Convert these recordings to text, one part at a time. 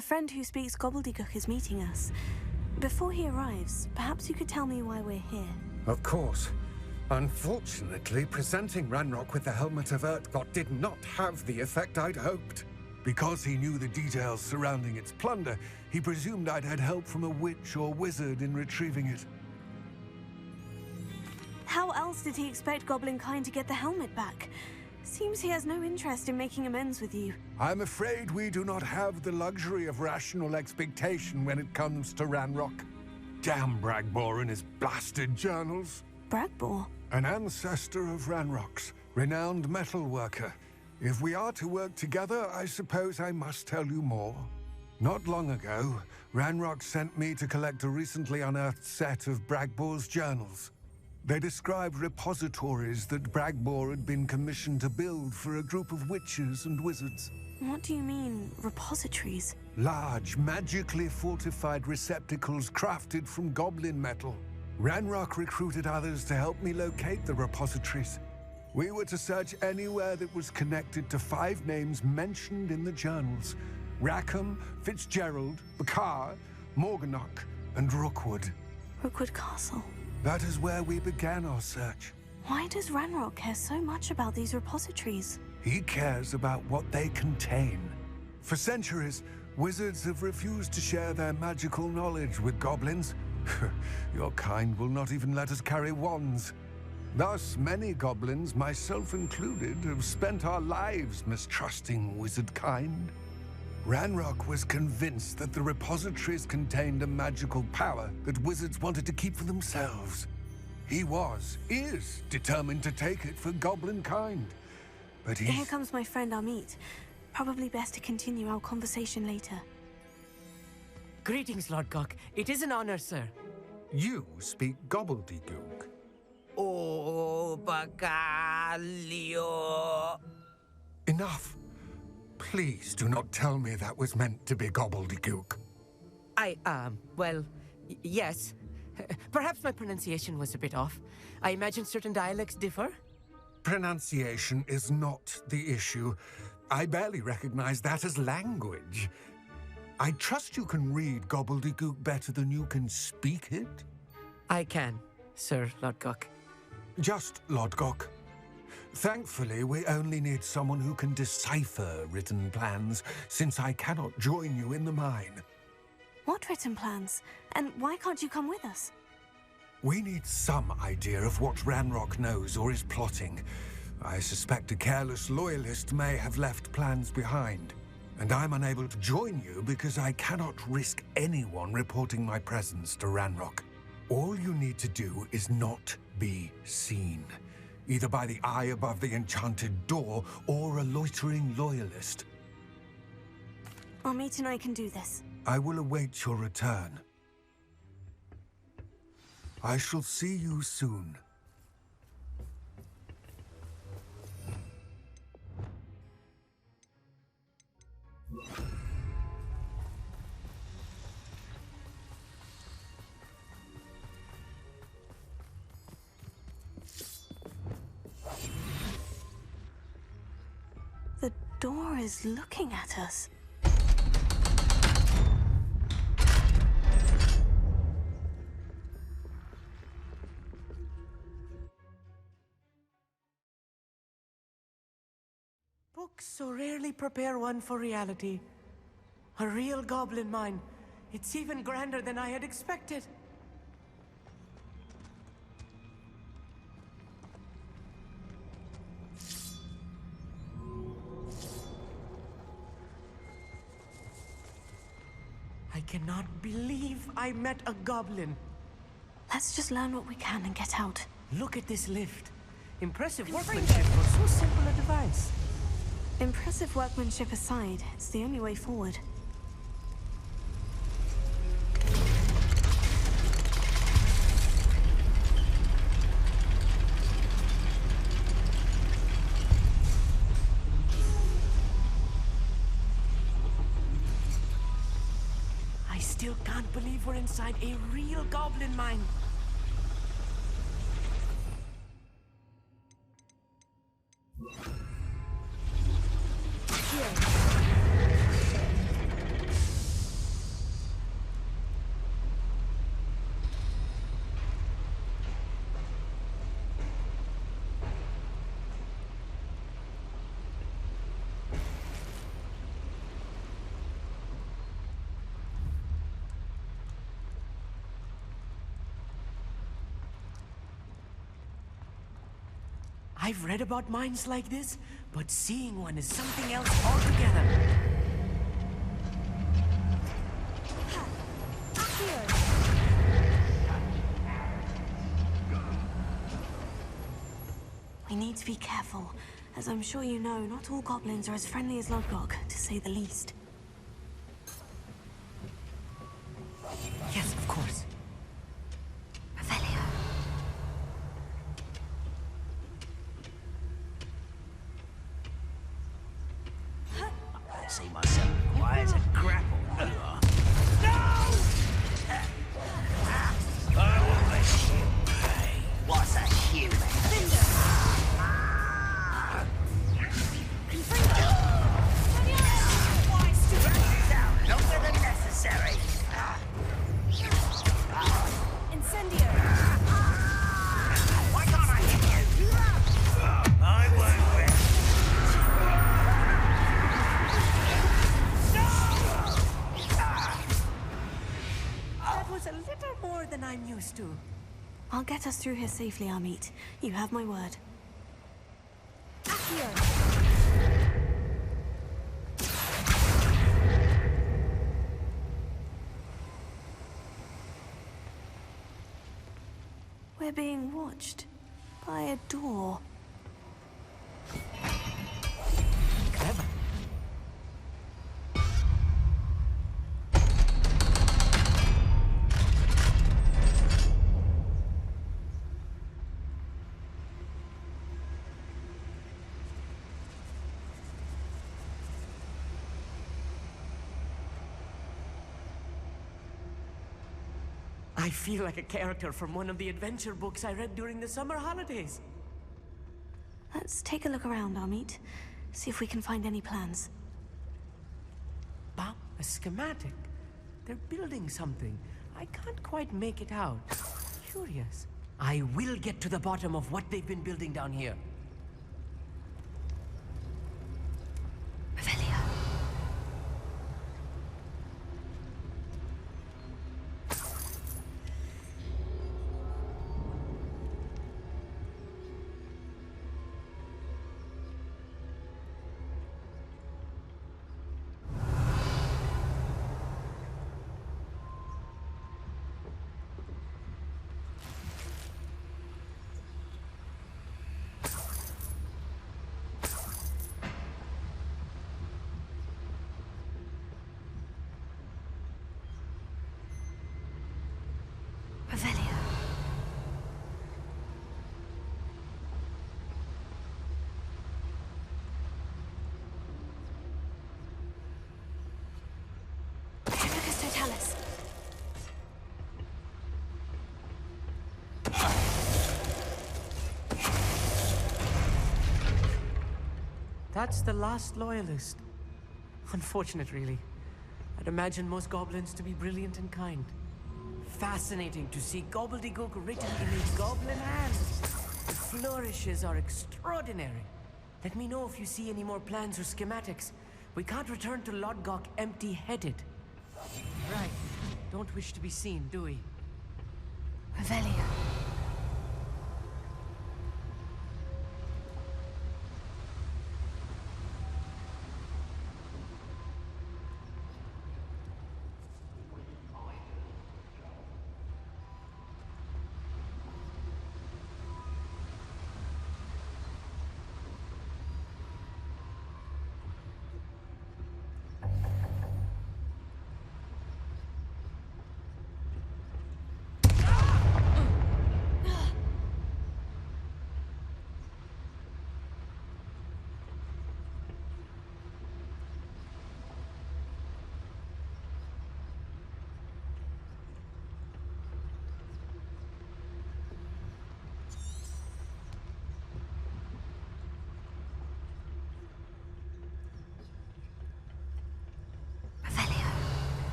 A friend who speaks gobbledygook is meeting us. Before he arrives, perhaps you could tell me why we're here. Of course. Unfortunately, presenting Ranrock with the Helmet of Urtkot did not have the effect I'd hoped. Because he knew the details surrounding its plunder, he presumed I'd had help from a witch or wizard in retrieving it. How else did he expect Goblinkind to get the helmet back? Seems he has no interest in making amends with you. I'm afraid we do not have the luxury of rational expectation when it comes to Ranrock. Damn Bragbor and his blasted journals. Bragbor? An ancestor of Ranrock's, renowned metal worker. If we are to work together, I suppose I must tell you more. Not long ago, Ranrock sent me to collect a recently unearthed set of Bragbor's journals. They described repositories that Bragbor had been commissioned to build for a group of witches and wizards. What do you mean, repositories? Large, magically fortified receptacles crafted from goblin metal. Ranrock recruited others to help me locate the repositories. We were to search anywhere that was connected to 5 names mentioned in the journals: Rackham, Fitzgerald, Bakar, Morganach, and Rookwood. Rookwood Castle. That is where we began our search. Why does Ranrock care so much about these repositories? He cares about what they contain. For centuries, wizards have refused to share their magical knowledge with goblins. Your kind will not even let us carry wands. Thus, many goblins, myself included, have spent our lives mistrusting wizard kind. Ranrock was convinced that the repositories contained a magical power that wizards wanted to keep for themselves. He is determined to take it for goblin kind. But Here comes my friend Amit. Probably best to continue our conversation later. Greetings, Lord Gok. It is an honor, sir. You speak gobbledygook. Oh, Bacalio. Enough. Please do not tell me that was meant to be gobbledygook. Well, yes. Perhaps my pronunciation was a bit off. I imagine certain dialects differ? Pronunciation is not the issue. I barely recognize that as language. I trust you can read gobbledygook better than you can speak it? I can, Sir Lord Gok. Just Lord Gok. Thankfully, we only need someone who can decipher written plans, since I cannot join you in the mine. What written plans? And why can't you come with us? We need some idea of what Ranrock knows or is plotting. I suspect a careless loyalist may have left plans behind. And I'm unable to join you because I cannot risk anyone reporting my presence to Ranrock. All you need to do is not be seen, either by the eye above the enchanted door or a loitering loyalist. Amit and I can do this. I will await your return. I shall see you soon. The door is looking at us. Books so rarely prepare one for reality. A real goblin mine. It's even grander than I had expected. I cannot believe I met a goblin. Let's just learn what we can and get out. Look at this lift. Impressive workmanship for so simple a device. Impressive workmanship aside, it's the only way forward. I still can't believe we're inside a real goblin mine. I've read about mines like this, but seeing one is something else altogether. We need to be careful. As I'm sure you know, not all goblins are as friendly as Lodgok, to say the least. Yes, of course. Revelio. I see myself requires a grapple. I will let you pay. What's a human? Longer than necessary. Incendio. Why can't I hit you? I won't win. That was a little more than I'm used to. I'll get us through here safely, Amit. You have my word. We're being watched by a door. Clever. I feel like a character from one of the adventure books I read during the summer holidays. Let's take a look around, Amit. See if we can find any plans. Wow, a schematic. They're building something. I can't quite make it out. Curious. I will get to the bottom of what they've been building down here. Revelio. Revelio. Amicus Totalis. That's the last loyalist. Unfortunate, really. I'd imagine most goblins to be brilliant and kind. Fascinating to see gobbledygook written in a goblin hand. The flourishes are extraordinary. Let me know if you see any more plans or schematics. We can't return to Lodgok empty-headed. Right. Don't wish to be seen, do we? Revelio.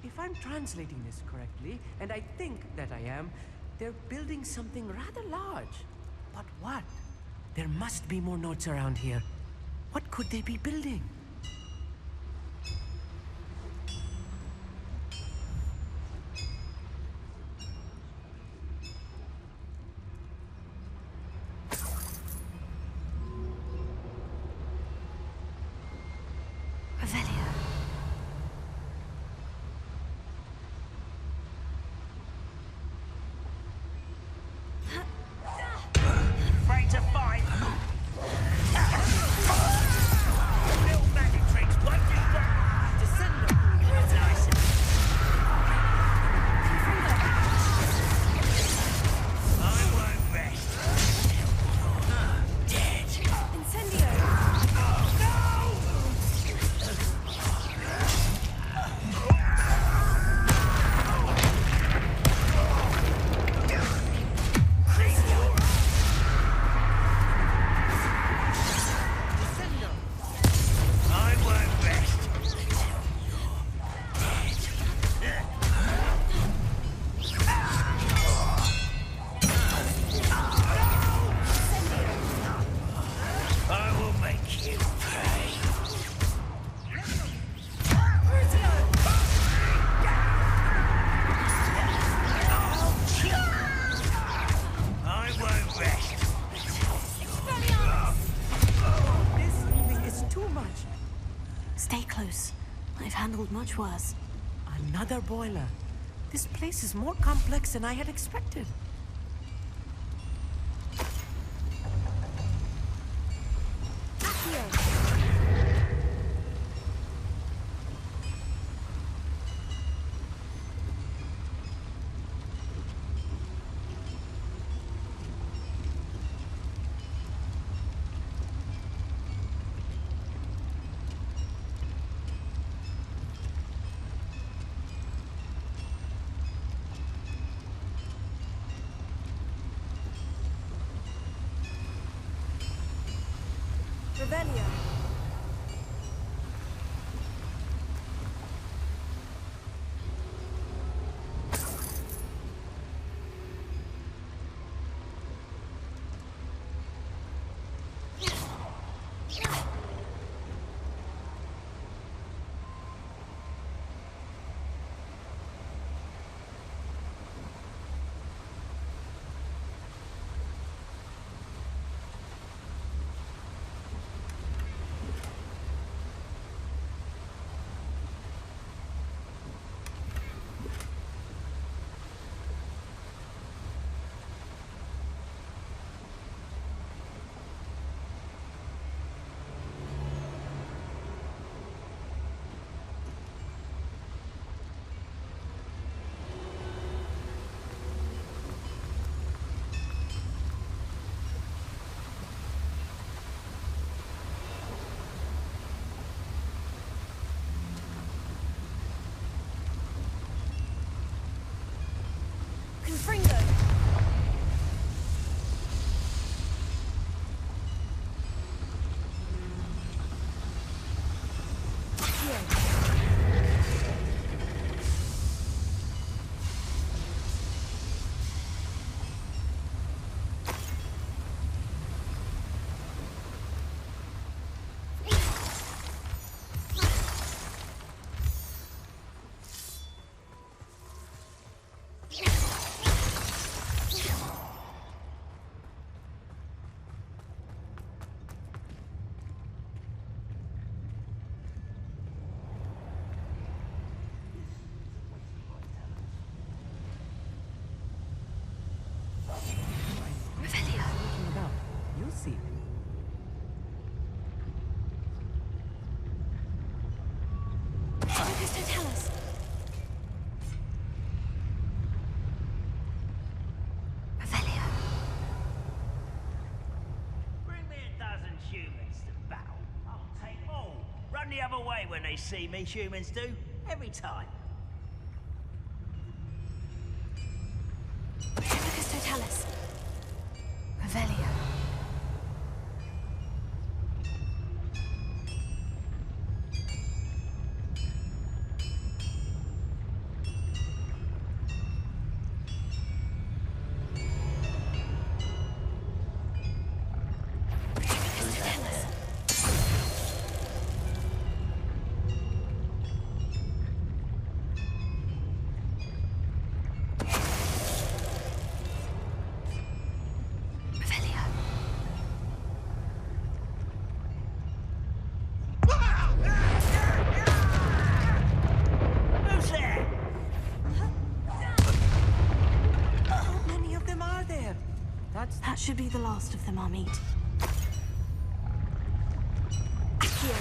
If I'm translating this correctly, and I think that I am, They're building something rather large. But what? There must be more notes around here. What could they be building? Afraid to fight? Little magic tricks, what do you got? Descendo. Nice. I won't rest. Dead. Incendio! I won't rest. I will make you pay. I won't rest. This really is too much. Stay close. I've handled much worse. Another boiler. This place is more complex than I had expected. Revelio. Confringo. Looking about. You'll see. Focus to tell us. Revelio. Bring me a dozen humans to battle. I'll take them all. Run the other way when they see me, humans do. Every time. Focus to tell us. Revelio. should be the last of them, Amit. Here.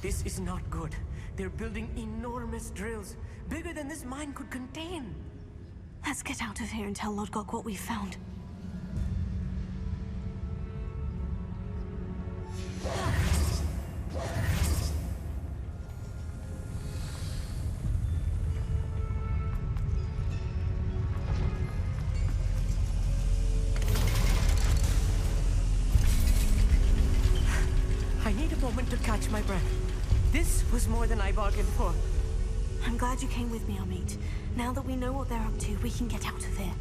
This is not good. They're building enormous drills, bigger than this mine could contain. Let's get out of here and tell Lodgok what we found. I need a moment to catch my breath. This was more than I bargained for. I'm glad you came with me, Amit. Now that we know what they're up to, we can get out of here.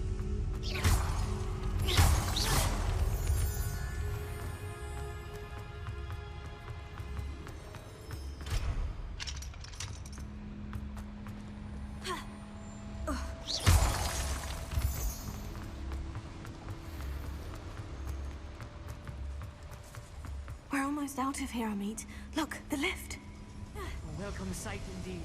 We're almost out of here, Amit. Look, the lift. A welcome sight indeed.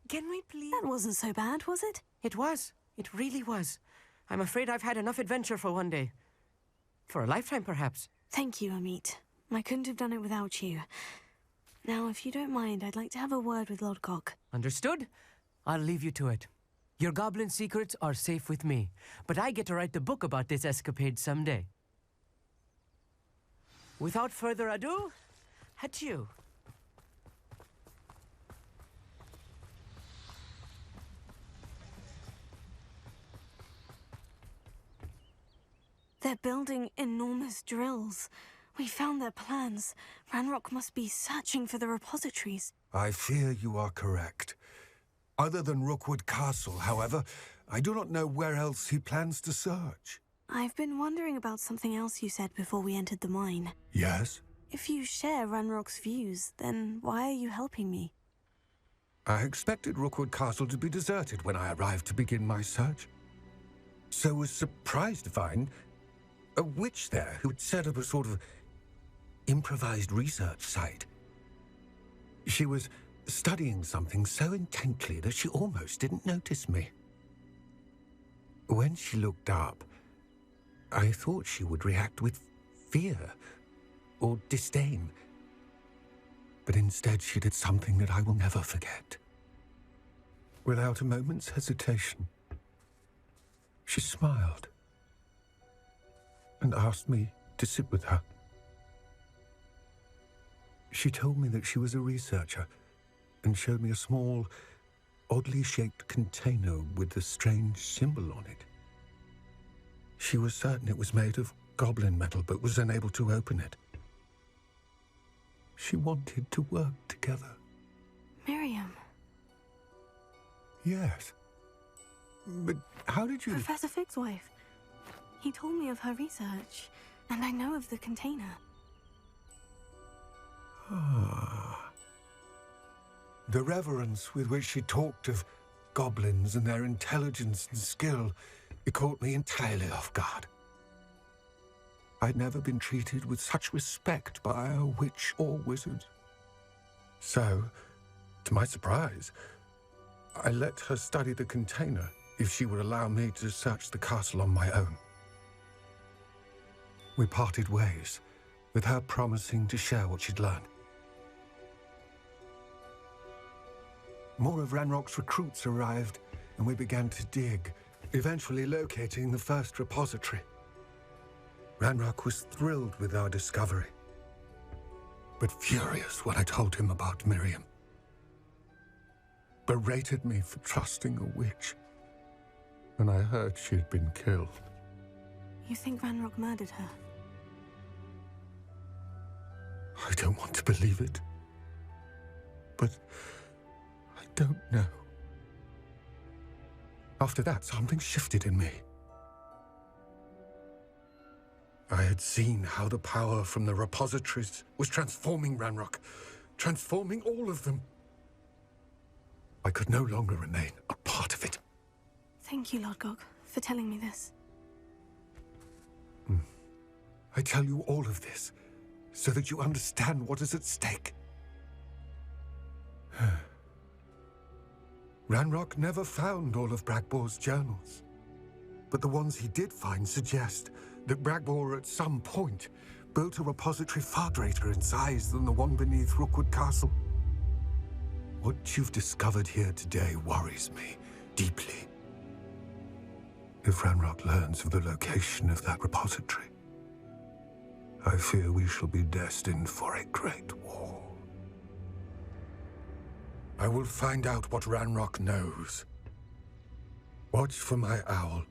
Can we please... That wasn't so bad, was it? It was. It really was. I'm afraid I've had enough adventure for one day. For a lifetime, perhaps. Thank you, Amit. I couldn't have done it without you. Now, if you don't mind, I'd like to have a word with Lodgok. Understood? I'll leave you to it. Your goblin secrets are safe with me, but I get to write the book about this escapade someday. Without further ado, adieu. They're building enormous drills. We found their plans. Ranrock must be searching for the repositories. I fear you are correct. Other than Rookwood Castle, however, I do not know where else he plans to search. I've been wondering about something else you said before we entered the mine. Yes? If you share Ranrock's views, then why are you helping me? I expected Rookwood Castle to be deserted when I arrived to begin my search. So was surprised to find a witch there who had set up a sort of improvised research site. She was studying something so intently that she almost didn't notice me. When she looked up, I thought she would react with fear or disdain. But instead she did something that I will never forget. Without a moment's hesitation, she smiled and asked me to sit with her. She told me that she was a researcher and showed me a small, oddly shaped container with a strange symbol on it. She was certain it was made of goblin metal, but was unable to open it. She wanted to work together. Miriam. Yes. But how did you... Professor Fig's wife. He told me of her research, and I know of the container. Ah. The reverence with which she talked of goblins and their intelligence and skill, it caught me entirely off guard. I'd never been treated with such respect by a witch or wizard. So, to my surprise, I let her study the container if she would allow me to search the castle on my own. We parted ways, with her promising to share what she'd learned. More of Ranrock's recruits arrived, and we began to dig, eventually locating the first repository. Ranrock was thrilled with our discovery, but furious when I told him about Miriam. Berated me for trusting a witch, and I heard she had been killed. You think Ranrock murdered her? I don't want to believe it, but I don't know. After that, something shifted in me. I had seen how the power from the repositories was transforming Ranrock, transforming all of them. I could no longer remain a part of it. Thank you, Lord Gog, for telling me this. I tell you all of this so that you understand what is at stake. Ranrock never found all of Bragbor's journals, but the ones he did find suggest that Bragbor at some point built a repository far greater in size than the one beneath Rookwood Castle. What you've discovered here today worries me deeply. If Ranrock learns of the location of that repository, I fear we shall be destined for a great war. I will find out what Ranrock knows. Watch for my owl.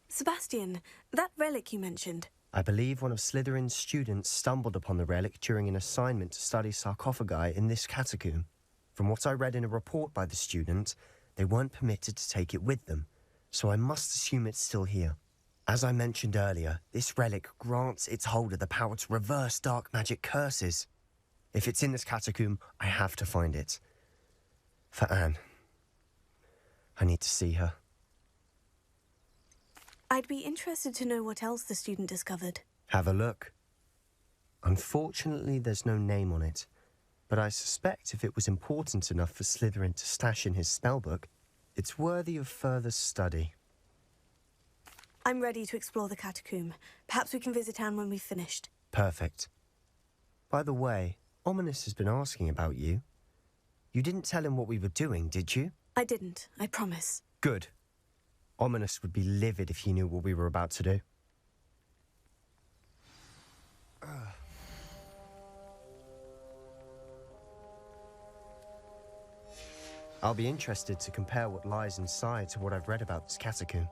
Sebastian, that relic you mentioned. I believe one of Slytherin's students stumbled upon the relic during an assignment to study sarcophagi in this catacomb. From what I read in a report by the student, they weren't permitted to take it with them, so I must assume it's still here. As I mentioned earlier, this relic grants its holder the power to reverse dark magic curses. If it's in this catacomb, I have to find it. For Anne. I need to see her. I'd be interested to know what else the student discovered. Have a look. Unfortunately, there's no name on it, but I suspect if it was important enough for Slytherin to stash in his spellbook, it's worthy of further study. I'm ready to explore the catacomb. Perhaps we can visit Anne when we've finished. Perfect. By the way, Ominous has been asking about you. You didn't tell him what we were doing, did you? I didn't, I promise. Good. Ominous would be livid if he knew what we were about to do. I'll be interested to compare what lies inside to what I've read about this catacomb.